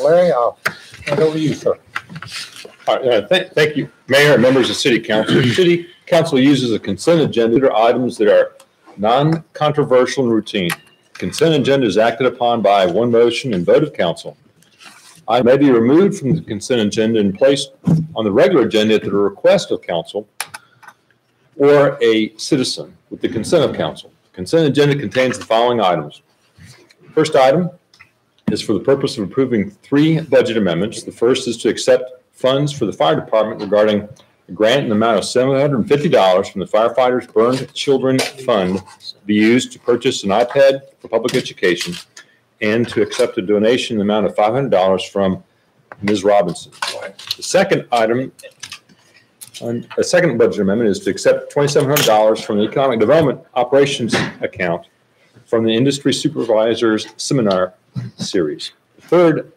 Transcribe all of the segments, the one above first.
Larry, I'll hand over to you, sir. All right, thank you, Mayor and members of City Council. City Council uses a consent agenda for items that are non-controversial and routine. Consent agenda is acted upon by one motion and vote of council. I may be removed from the consent agenda and placed on the regular agenda at the request of council or a citizen with the consent of council. The consent agenda contains the following items. First item is for the purpose of approving 3 budget amendments. The first is to accept funds for the fire department regarding a grant in the amount of $750 from the Firefighters Burned Children Fund to be used to purchase an iPad for public education and to accept a donation in the amount of $500 from Ms. Robinson. The second item, a second budget amendment, is to accept $2,700 from the Economic Development Operations account from the Industry Supervisors Seminar Series. The third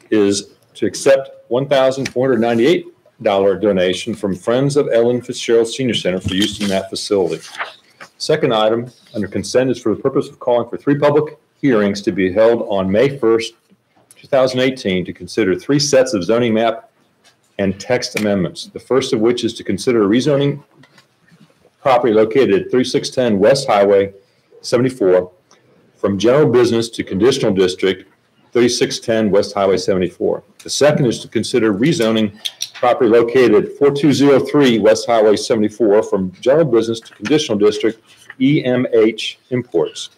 is to accept $1,498 donation from Friends of Ellen Fitzgerald Senior Center for use in that facility. Second item under consent is for the purpose of calling for 3 public hearings to be held on May 1st, 2018 to consider 3 sets of zoning map and text amendments. The first of which is to consider rezoning property located at 3610 West Highway 74 from general business to conditional district 3610 West Highway 74. The second is to consider rezoning property located at 4203 West Highway 74 from general business to conditional district EMH Imports.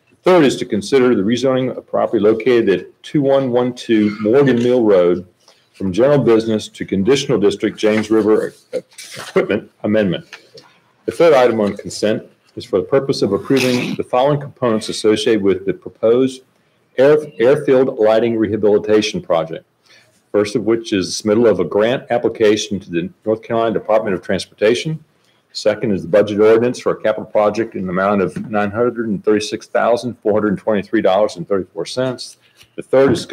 The third is to consider the rezoning of property located at 2112 Morgan Mill Road from general business to conditional district James River Equipment Amendment. The third item on consent is for the purpose of approving the following components associated with the proposed airfield lighting rehabilitation project. First of which is submittal of a grant application to the North Carolina Department of Transportation. Second is the budget ordinance for a capital project in the amount of $936,423.34. The third is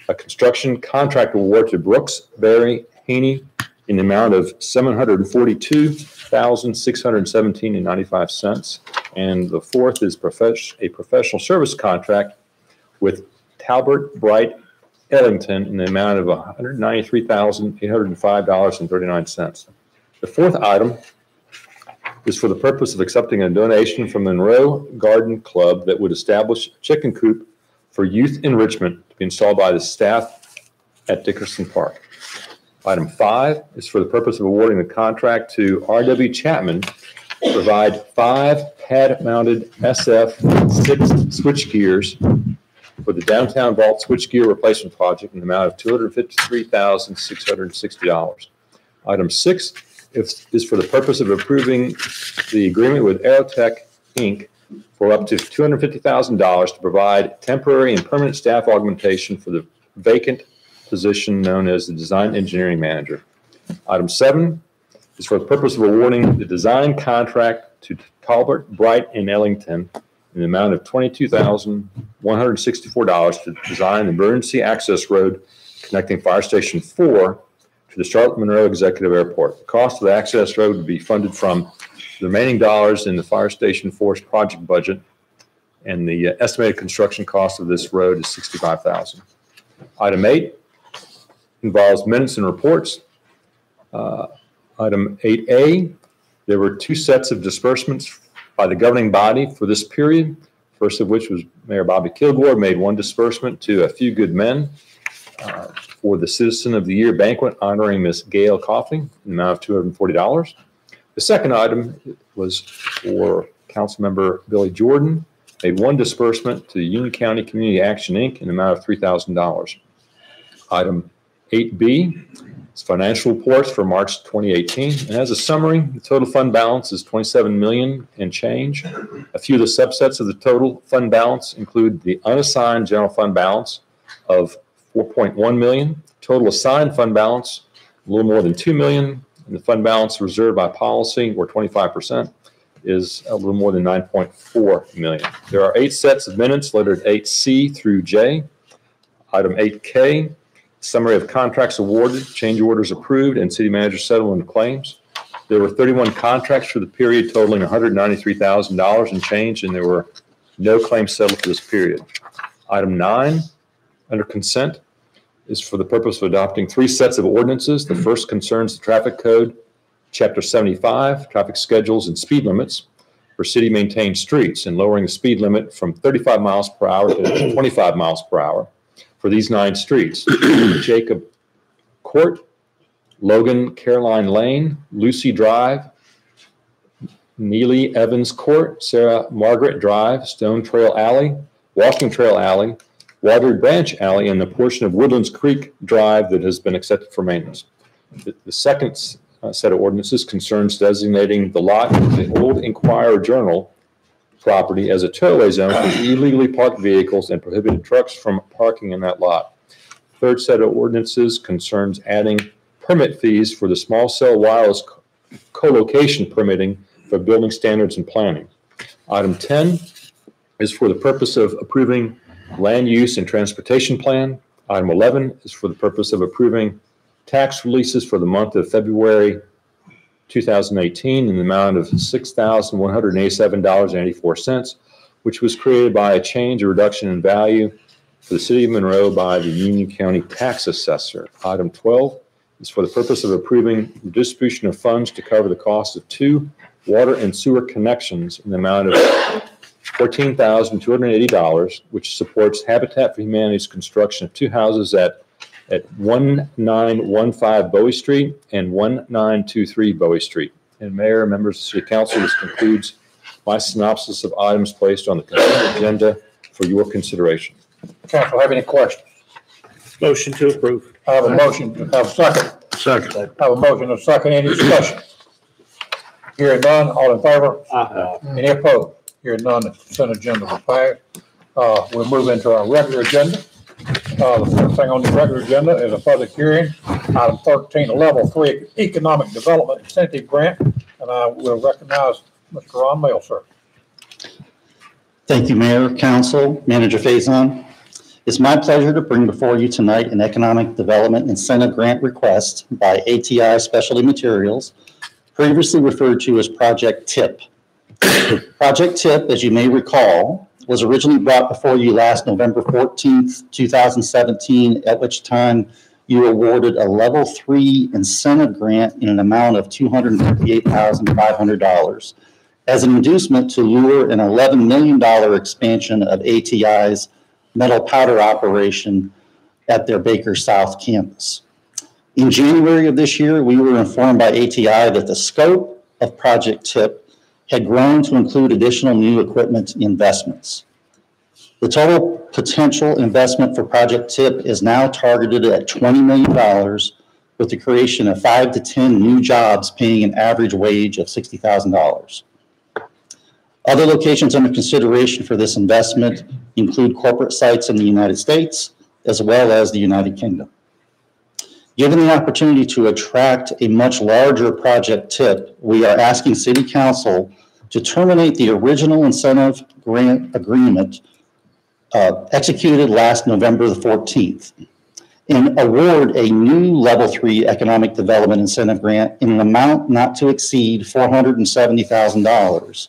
a construction contract award to Brooks, Berry, Haney in the amount of $742,617.95. And the fourth is a professional service contract with Talbert Bright Ellington in the amount of $193,805.39. The fourth item is for the purpose of accepting a donation from the Monroe Garden Club that would establish a chicken coop for youth enrichment to be installed by the staff at Dickerson Park. Item 5 is for the purpose of awarding the contract to R.W. Chapman to provide 5 pad-mounted SF6 switch gears for the downtown vault switchgear replacement project in the amount of $253,660. Item 6 is for the purpose of approving the agreement with Aerotech, Inc. for up to $250,000 to provide temporary and permanent staff augmentation for the vacant position known as the Design Engineering Manager. Item 7 is for the purpose of awarding the design contract to Talbert, Bright, and Ellington in the amount of $22,164 to design the emergency access road connecting Fire Station 4 to the Charlotte Monroe Executive Airport. The cost of the access road would be funded from the remaining dollars in the Fire Station 4's project budget, and the estimated construction cost of this road is $65,000. Item 8 involves minutes and reports. Item 8A, there were 2 sets of disbursements by the governing body for this period. First of which was Mayor Bobby Kilgore made 1 disbursement to A Few Good Men for the Citizen of the Year banquet honoring Miss Gail Coffey in the amount of $240. The second item was for Councilmember Billy Jordan, made 1 disbursement to Union County Community Action, Inc. in the amount of $3,000. Item 8B is financial reports for March 2018. And as a summary, the total fund balance is $27 million and change. A few of the subsets of the total fund balance include the unassigned general fund balance of $4.1 million, total assigned fund balance a little more than $2 million, and the fund balance reserved by policy, or 25%, is a little more than $9.4 million. There are 8 sets of minutes lettered 8C through J. Item 8K, summary of contracts awarded, change orders approved, and city manager settlement of claims. There were 31 contracts for the period totaling $193,000 and change, and there were no claims settled for this period. Item 9, under consent is for the purpose of adopting 3 sets of ordinances. The first concerns the traffic code, Chapter 75, traffic schedules and speed limits for city-maintained streets, and lowering the speed limit from 35 miles per hour to 25 miles per hour for these 9 streets: Jacob Court, Logan Caroline Lane, Lucy Drive, Neely Evans Court, Sarah Margaret Drive, Stone Trail Alley, Walking Trail Alley, Watery Branch Alley, and the portion of Woodlands Creek Drive that has been accepted for maintenance. The second set of ordinances concerns designating the lot of the old Inquirer Journal property as a tow-away zone for illegally parked vehicles and prohibited trucks from parking in that lot. Third set of ordinances concerns adding permit fees for the small cell wireless co-location permitting for building standards and planning. Item 10 is for the purpose of approving land use and transportation plan. Item 11 is for the purpose of approving tax releases for the month of February 2018 in the amount of $6,187.84, which was created by a change or reduction in value for the city of Monroe by the Union County tax assessor. Item 12 is for the purpose of approving the distribution of funds to cover the cost of 2 water and sewer connections in the amount of $14,280, which supports Habitat for Humanity's construction of 2 houses at 1915 Bowie Street and 1923 Bowie Street. And Mayor, members of the City Council, this concludes my synopsis of items placed on the consent agenda for your consideration. Council, have any questions? Motion to approve. I have a motion. Have a second. Second. I have a motion and a second. Any discussion? Hearing none, all in favor? Aye. Any opposed? Hearing none, the consent agenda will pass. We'll move into our regular agenda. The first thing on the regular agenda is a public hearing, item 13, a level 3 economic development incentive grant, and I will recognize Mr. Ron Mail, sir. Thank you, Mayor, Council, Manager Faison. It's my pleasure to bring before you tonight an economic development incentive grant request by ATI Specialty Materials, previously referred to as Project TIP. Project TIP, as you may recall, was originally brought before you last November 14th, 2017, at which time you awarded a level 3 incentive grant in an amount of $258,500 as an inducement to lure an $11 million expansion of ATI's metal powder operation at their Baker South campus. In January of this year, we were informed by ATI that the scope of Project TIP had grown to include additional new equipment investments. The total potential investment for Project TIP is now targeted at $20 million, with the creation of 5 to 10 new jobs paying an average wage of $60,000. Other locations under consideration for this investment include corporate sites in the United States, as well as the United Kingdom. Given the opportunity to attract a much larger Project TIP, we are asking City Council to terminate the original incentive grant agreement executed last November the 14th and award a new level 3 economic development incentive grant in an amount not to exceed $470,000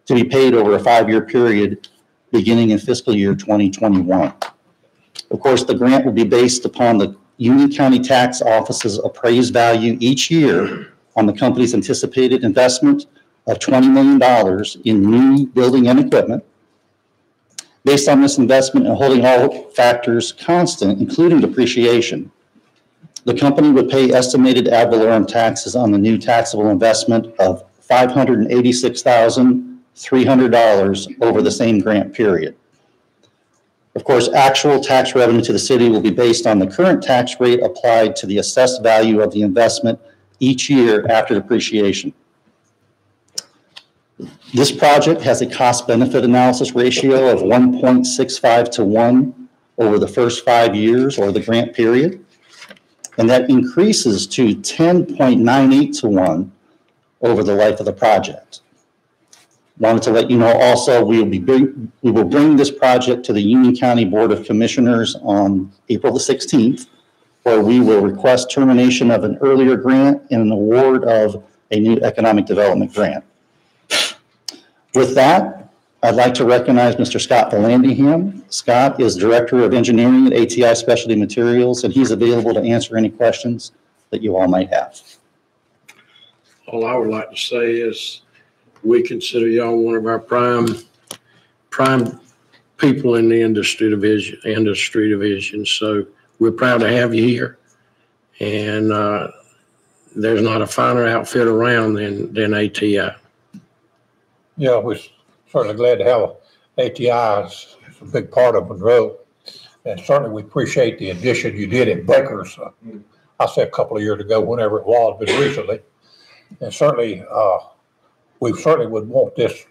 to be paid over a 5-year period beginning in fiscal year 2021. Of course, the grant will be based upon the Union County Tax Office's appraised value each year on the company's anticipated investment of $20 million in new building and equipment. Based on this investment and holding all factors constant, including depreciation, the company would pay estimated ad valorem taxes on the new taxable investment of $586,300 over the same grant period. Of course, actual tax revenue to the city will be based on the current tax rate applied to the assessed value of the investment each year after depreciation. This project has a cost-benefit analysis ratio of 1.65 to 1 over the first 5 years or the grant period, and that increases to 10.98 to 1 over the life of the project. Wanted to let you know also we will bring this project to the Union County Board of Commissioners on April the 16th, where we will request termination of an earlier grant and an award of a new economic development grant. With that, I'd like to recognize Mr. Scott Vallandigham. Scott is Director of Engineering at ATI Specialty Materials, and he's available to answer any questions that you all might have. All I would like to say is we consider y'all one of our prime people in the industry division. So we're proud to have you here. And there's not a finer outfit around than ATI. Yeah, we're certainly glad to have ATI. It's a big part of Monroe. And certainly we appreciate the addition you did at Baker's. I said a couple of years ago, whenever it was, but recently. And certainly, we certainly would want this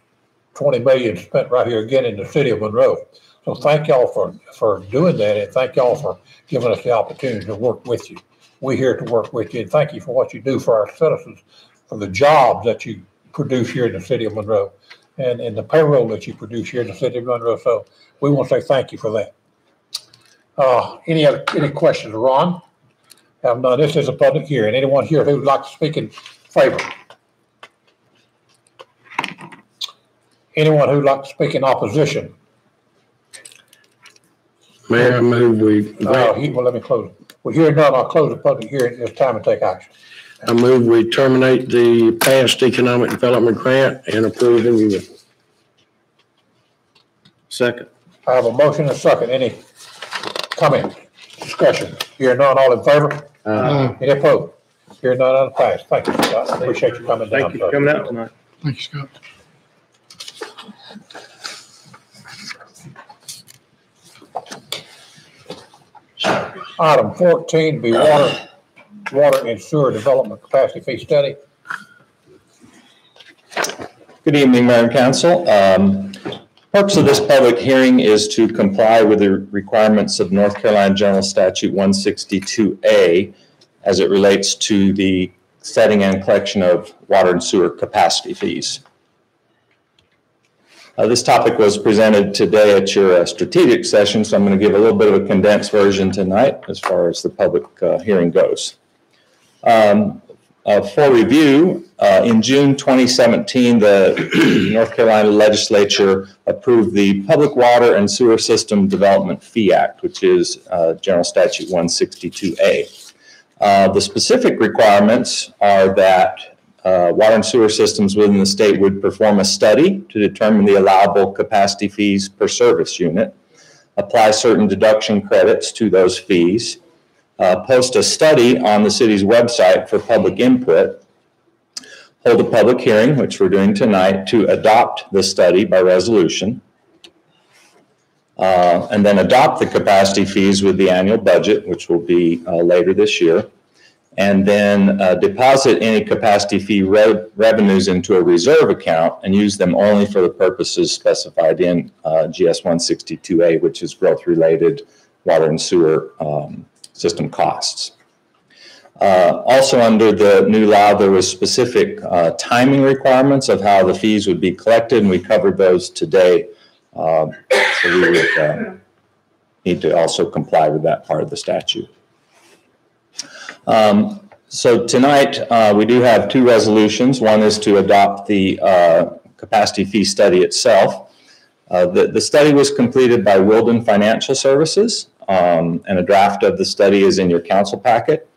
20 million spent right here again in the city of Monroe. So thank y'all for doing that, and thank y'all for giving us the opportunity to work with you. We're here to work with you, and thank you for what you do for our citizens, for the jobs that you produce here in the city of Monroe, and the payroll that you produce here in the city of Monroe. So we want to say thank you for that. Any questions, Ron? Have none. This is a public hearing. Anyone here who would like to speak in favor? Anyone who'd like to speak in opposition? Mayor, I move Well, let me close it. Well, hearing none, I'll close the public hearing. It's time to take action. I move we terminate the past economic development grant and approve the new one. Second. I have a motion and a second. Any comment, discussion? Hearing none, all in favor? Any opposed? Hearing none, on the pass. Thank you, Scott. I appreciate you coming down. Thank you for coming out tonight. Thank you, Scott. Item 14 be water and sewer development capacity fee study. Good evening, Mayor and Council. Purpose of this public hearing is to comply with the requirements of North Carolina General Statute 162A as it relates to the setting and collection of water and sewer capacity fees. This topic was presented today at your strategic session, so I'm going to give a little bit of a condensed version tonight as far as the public hearing goes. For review, in June 2017, the North Carolina legislature approved the Public Water and Sewer System Development Fee Act, which is General Statute 162A. The specific requirements are that water and sewer systems within the state would perform a study to determine the allowable capacity fees per service unit, apply certain deduction credits to those fees, post a study on the city's website for public input, hold a public hearing, which we're doing tonight, to adopt the study by resolution, and then adopt the capacity fees with the annual budget, which will be later this year, and then deposit any capacity fee revenues into a reserve account and use them only for the purposes specified in GS 162A, which is growth-related water and sewer system costs. Also under the new law, there was specific timing requirements of how the fees would be collected, and we covered those today. So we would need to also comply with that part of the statute. So tonight we do have two resolutions. One is to adopt the capacity fee study itself. The study was completed by Wilden Financial Services, and a draft of the study is in your council packet.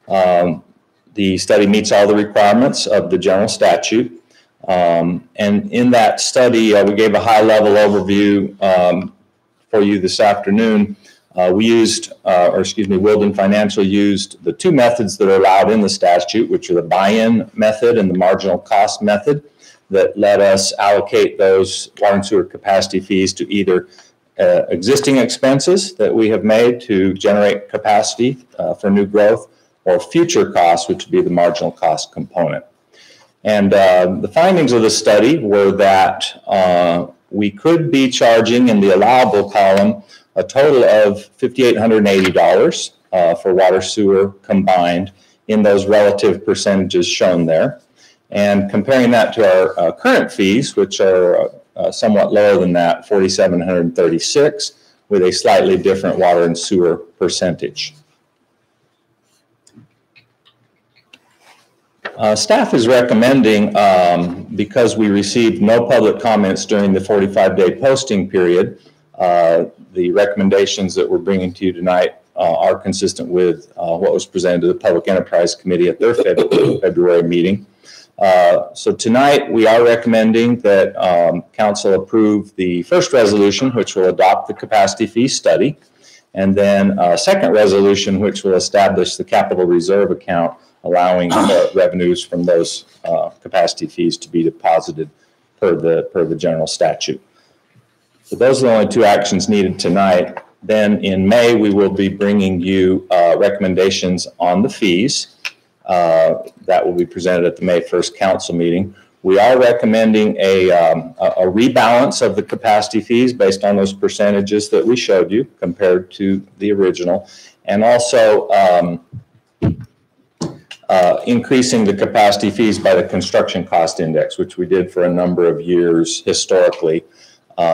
The study meets all the requirements of the general statute. And in that study, we gave a high-level overview for you this afternoon. Wilden Financial used the two methods that are allowed in the statute, which are the buy-in method and the marginal cost method, that let us allocate those water and sewer capacity fees to either existing expenses that we have made to generate capacity for new growth, or future costs, which would be the marginal cost component. And the findings of the study were that we could be charging in the allowable column a total of $5,880 for water sewer combined in those relative percentages shown there. And comparing that to our current fees, which are somewhat lower than that, $4,736, with a slightly different water and sewer percentage. Staff is recommending, because we received no public comments during the 45-day posting period, the recommendations that we're bringing to you tonight are consistent with what was presented to the Public Enterprise Committee at their February meeting. So tonight we are recommending that Council approve the first resolution, which will adopt the capacity fee study, and then a second resolution, which will establish the capital reserve account, allowing revenues from those capacity fees to be deposited per the general statute. So those are the only two actions needed tonight. Then in May, we will be bringing you recommendations on the fees. That will be presented at the May 1st council meeting. We are recommending a rebalance of the capacity fees based on those percentages that we showed you compared to the original, and also increasing the capacity fees by the construction cost index, which we did for a number of years historically.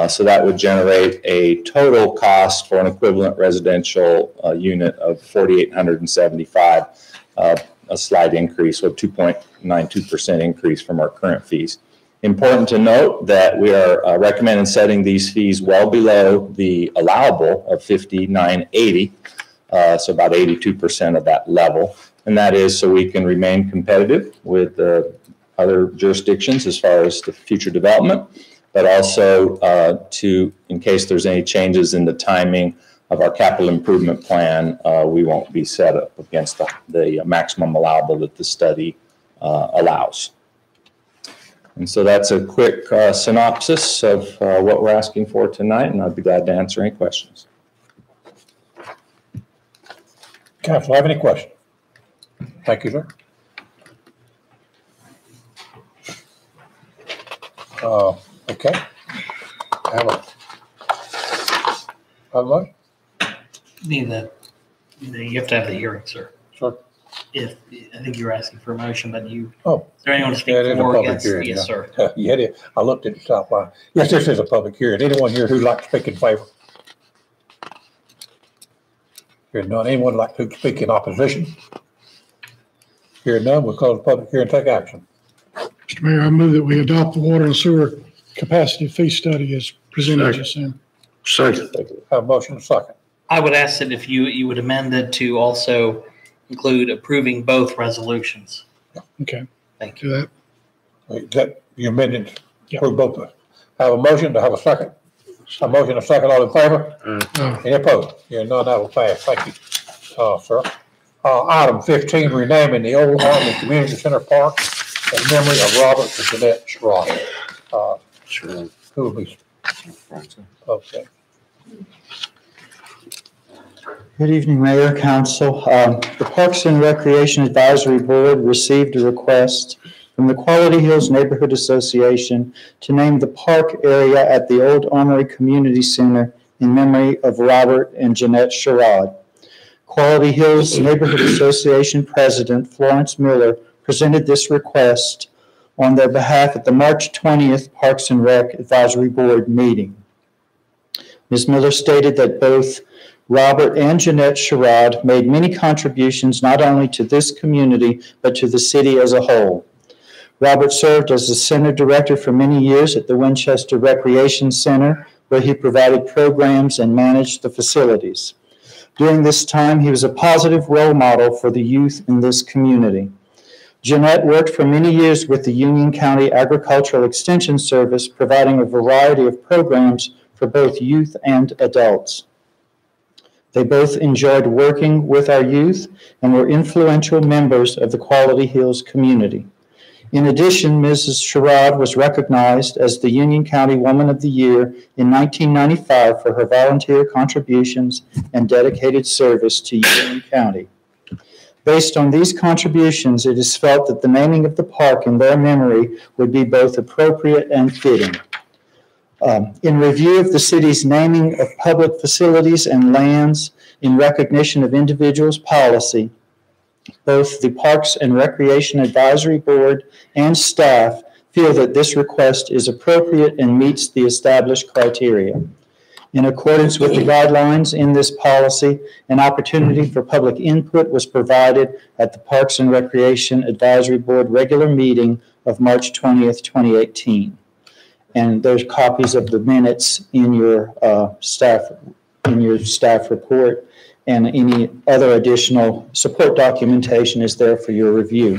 So that would generate a total cost for an equivalent residential unit of $4,875, a slight increase, so 2.92% increase from our current fees. Important to note that we are recommending setting these fees well below the allowable of $59.80, so about 82% of that level. And that is so we can remain competitive with other jurisdictions as far as the future development, but also in case there's any changes in the timing of our capital improvement plan, we won't be set up against the maximum allowable that the study allows. And so that's a quick synopsis of what we're asking for tonight, and I'd be glad to answer any questions. Council, have any questions? Thank you, sir. Okay. Have a motion? You have to have the hearing, sir. Sure. I think you were asking for a motion, but is Oh. there anyone to speak Yeah, it is a for or public against? hearing, Yes, yeah. sir. Yeah, it is. I looked at the top line. Yes, this is a public hearing. Anyone here who'd like to speak in favor? Hearing none. Anyone like to speak in opposition? Hearing none, we'll close the public hearing and take action. Mr. Mayor, I move that we adopt the water and sewer capacity fee study as presented just then. Second. Have a motion and a second. I would ask that if you would amend it to also include approving both resolutions. Okay, Thank do you. that. Is that your amendment? Yeah. Approve both of us. Have a motion to have a second. A motion and a second. All in favor? Any opposed? Hearing none, that will pass. Thank you, sir. Item 15, renaming the Old Army Community Center Park in memory of Robert and Jeanette Schrock. Sure. Who will be? Okay. Good evening, Mayor, Council. The Parks and Recreation Advisory Board received a request from the Quality Hills Neighborhood Association to name the park area at the Old Armory Community Center in memory of Robert and Jeanette Sherrod. Quality Hills Neighborhood Association President Florence Miller presented this request on their behalf at the March 20th Parks and Rec Advisory Board meeting. Ms. Miller stated that both Robert and Jeanette Sherrod made many contributions not only to this community, but to the city as a whole. Robert served as the center director for many years at the Winchester Recreation Center, where he provided programs and managed the facilities. During this time, he was a positive role model for the youth in this community. Jeanette worked for many years with the Union County Agricultural Extension Service, providing a variety of programs for both youth and adults. They both enjoyed working with our youth and were influential members of the Quality Hills community. In addition, Mrs. Sherrod was recognized as the Union County Woman of the Year in 1995 for her volunteer contributions and dedicated service to Union County. Based on these contributions, it is felt that the naming of the park in their memory would be both appropriate and fitting. In review of the city's naming of public facilities and lands in recognition of individuals' policy, both the Parks and Recreation Advisory Board and staff feel that this request is appropriate and meets the established criteria. In accordance with the guidelines in this policy, an opportunity for public input was provided at the Parks and Recreation Advisory Board regular meeting of March 20th, 2018. And there's copies of the minutes in your staff report, and any other additional support documentation is there for your review.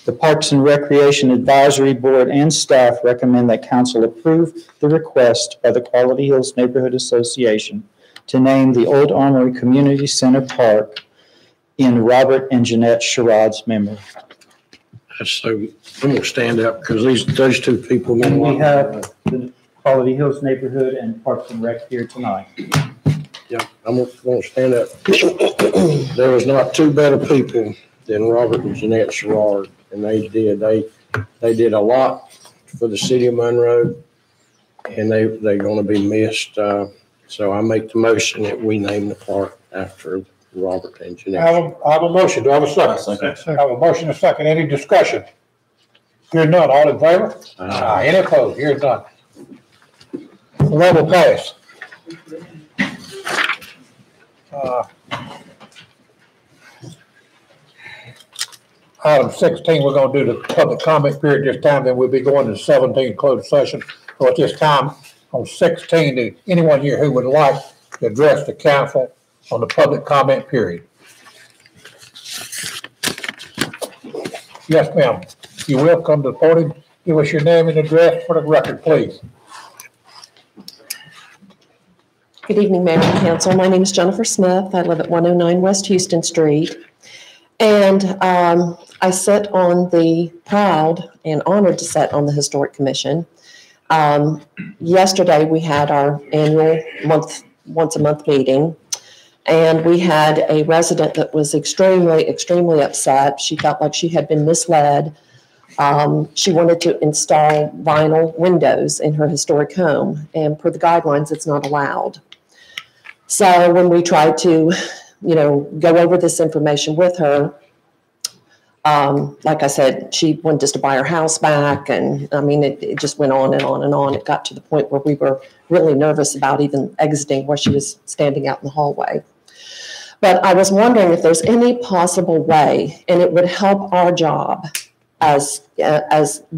The Parks and Recreation Advisory Board and staff recommend that council approve the request by the Quality Hills Neighborhood Association to name the Old Armory Community Center Park in Robert and Jeanette Sherrod's memory. So I'm gonna stand up because those two people. And we have the Quality Hills Neighborhood and Parks and Rec here tonight. Yeah, I'm gonna stand up. There was not two better people than Robert and Jeanette Sherrod, and they did a lot for the city of Monroe, and they're gonna be missed. So I make the motion that we name the park after Robert and Jeanette. I have a motion. Do I have a second? I have a motion and a second. Any discussion? Hearing none. All in favor? Aye. Any opposed? Hearing none. The level pass. Item 16, we're going to do the public comment period this time, then we'll be going to 17 closed session. So at this time, on 16, anyone here who would like to address the council on the public comment period? Yes, ma'am. You will come to the podium. Give us your name and address for the record, please. Good evening, Mayor and Council. My name is Jennifer Smith. I live at 109 West Houston Street. And I sit on the proud and honored to sit on the Historic Commission. Yesterday, we had our annual once a month meeting. And we had a resident that was extremely upset. She felt like she had been misled. She wanted to install vinyl windows in her historic home, and per the guidelines, it's not allowed. So when we tried to, go over this information with her, like I said, she wanted us to buy her house back, and I mean, it just went on and on and on. It got to the point where we were really nervous about even exiting where she was standing out in the hallway. But I was wondering if there's any possible way, and it would help our job as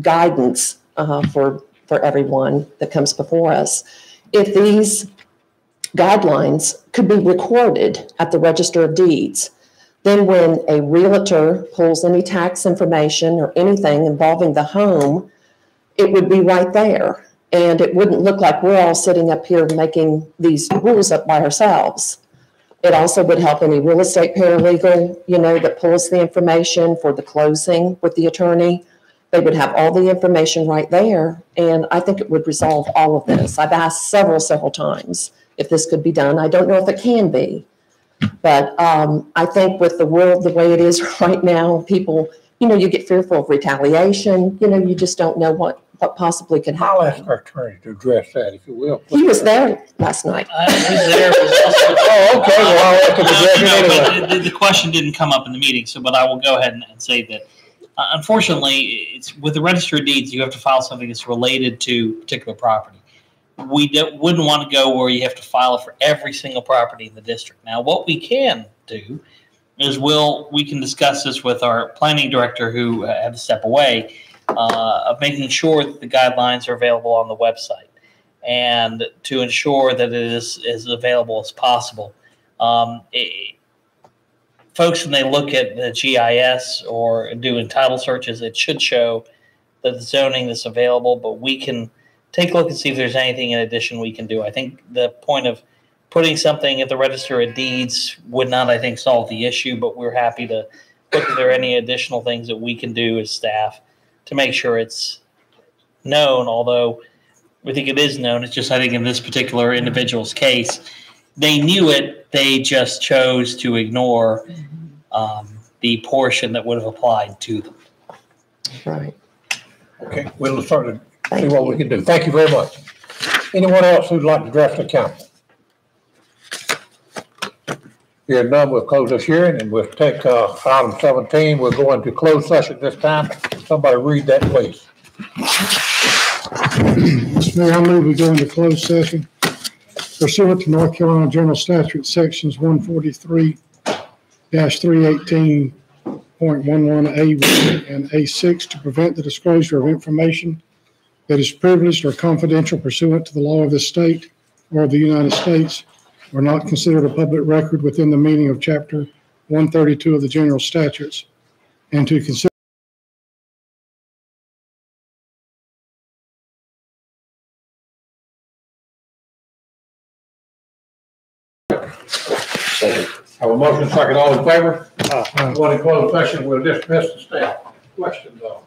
guidance for everyone that comes before us, if these guidelines could be recorded at the Register of Deeds. Then when a realtor pulls any tax information or anything involving the home, it would be right there. And it wouldn't look like we're all sitting up here making these rules up by ourselves. It also would help any real estate paralegal, that pulls the information for the closing with the attorney. They would have all the information right there. And I think it would resolve all of this. I've asked several times if this could be done. I don't know if it can be. But I think with the world the way it is right now, people, you get fearful of retaliation. You just don't know what possibly could happen. I'll ask our attorney to address that, if you will. He was there last night. I was there. Oh, okay. Well, I'll ask him to address it anyway. The question didn't come up in the meeting, but I will go ahead and say that, unfortunately, it's with the Register of Deeds, you have to file something that's related to particular property. We wouldn't want to go where you have to file it for every single property in the district. Now, what we can do is we can discuss this with our planning director, who had to step away, of making sure that the guidelines are available on the website and to ensure that it is as available as possible. Folks, when they look at the GIS or doing title searches, it should show the zoning that's available, but we can take a look and see if there's anything in addition we can do. I think the point of putting something at the Register of Deeds would not, I think, solve the issue, but we're happy to look if there are any additional things that we can do as staff to make sure it's known, although we think it is known. It's just, I think in this particular individual's case, they knew it, they just chose to ignore the portion that would have applied to them. Right. Okay, we'll start to see what we can do. Thank you very much. Anyone else who'd like to address the council? Hearing none, we'll close this hearing and we'll take item 17. We'll go into closed session this time. Somebody read that, please. Mr. Mayor, I move we go into closed session pursuant to North Carolina General Statute Sections 143-318.11A1 and A6 to prevent the disclosure of information that is privileged or confidential pursuant to the law of the state or of the United States, or not considered a public record within the meaning of Chapter 132 of the General Statutes, and to consider Have a motion second, all in favor? Want to close session, we'll dismiss the staff. Questions on?